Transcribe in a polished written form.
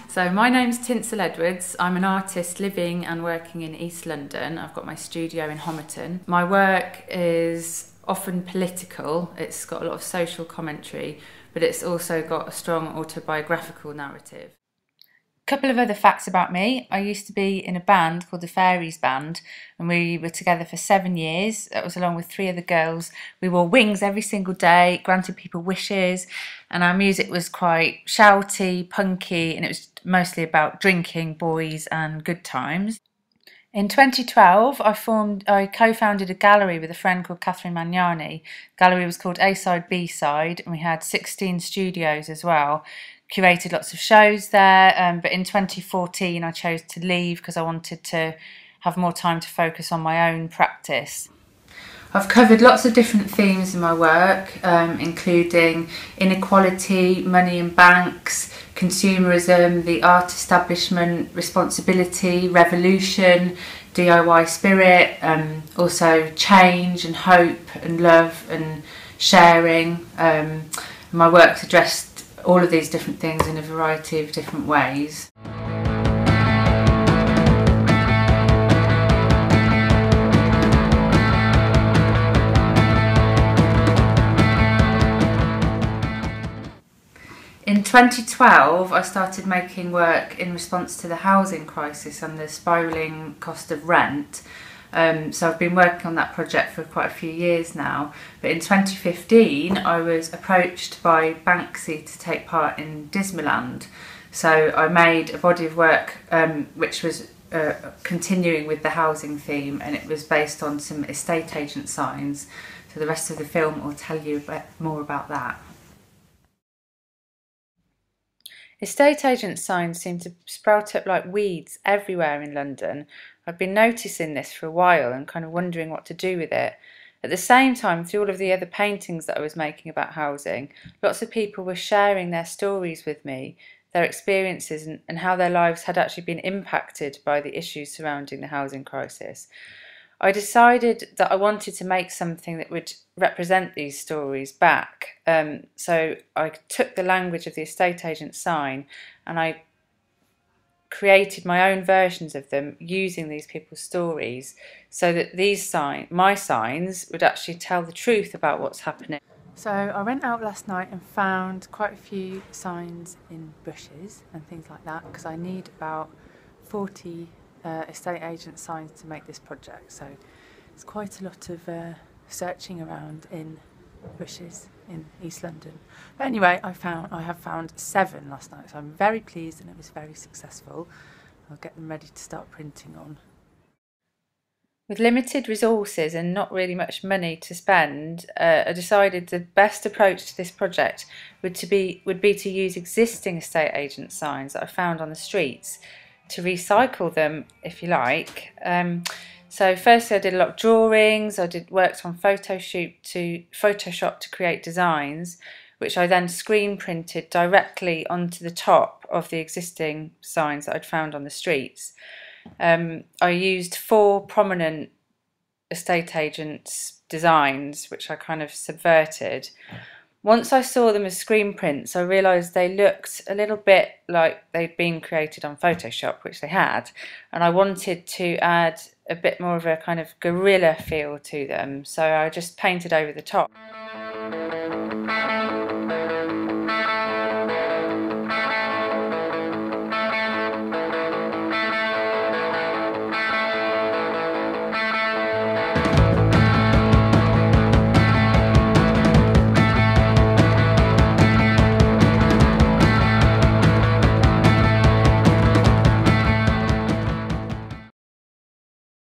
So my name's Tinsel Edwards. I'm an artist living and working in East London. I've got my studio in Homerton. My work is often political. It's got a lot of social commentary, but it's also got a strong autobiographical narrative. A couple of other facts about me. I used to be in a band called the Fairies Band, and we were together for 7 years. That was along with 3 other girls. We wore wings every single day, granted people wishes, and our music was quite shouty, punky, and it was mostly about drinking, boys and good times. In 2012, I co-founded a gallery with a friend called Catherine Magnani. The gallery was called A-Side, B-Side, and we had 16 studios as well. Curated lots of shows there, but in 2014 I chose to leave because I wanted to have more time to focus on my own practice. I've covered lots of different themes in my work, including inequality, money in banks, consumerism, the art establishment, responsibility, revolution, DIY spirit, also change and hope and love and sharing. My work's addressed all of these different things in a variety of different ways. In 2012, I started making work in response to the housing crisis and the spiralling cost of rent. So I've been working on that project for quite a few years now. But in 2015, I was approached by Banksy to take part in Disneyland. So I made a body of work which was continuing with the housing theme, and it was based on some estate agent signs. So the rest of the film will tell you more about that. Estate agent signs seem to sprout up like weeds everywhere in London. I've been noticing this for a while and kind of wondering what to do with it. At the same time, through all of the other paintings that I was making about housing, lots of people were sharing their stories with me, their experiences and how their lives had actually been impacted by the issues surrounding the housing crisis. I decided that I wanted to make something that would represent these stories back. So I took the language of the estate agent sign and I created my own versions of them using these people's stories, so that my signs would actually tell the truth about what's happening. So I went out last night and found quite a few signs in bushes and things like that, because I need about 40 estate agent signs to make this project. So it's quite a lot of searching around in bushes in East London. But anyway, I have found 7 last night, so I'm very pleased and it was very successful. I'll get them ready to start printing on. With limited resources and not really much money to spend, I decided the best approach to this project would be to use existing estate agent signs that I found on the streets, to recycle them, if you like. So firstly I did a lot of drawings, worked on Photoshop to create designs, which I then screen printed directly onto the top of the existing signs that I'd found on the streets. I used 4 prominent estate agents' designs, which I kind of subverted. Once I saw them as screen prints, I realised they looked a little bit like they'd been created on Photoshop, which they had, and I wanted to add a bit more of a kind of guerrilla feel to them, so I just painted over the top.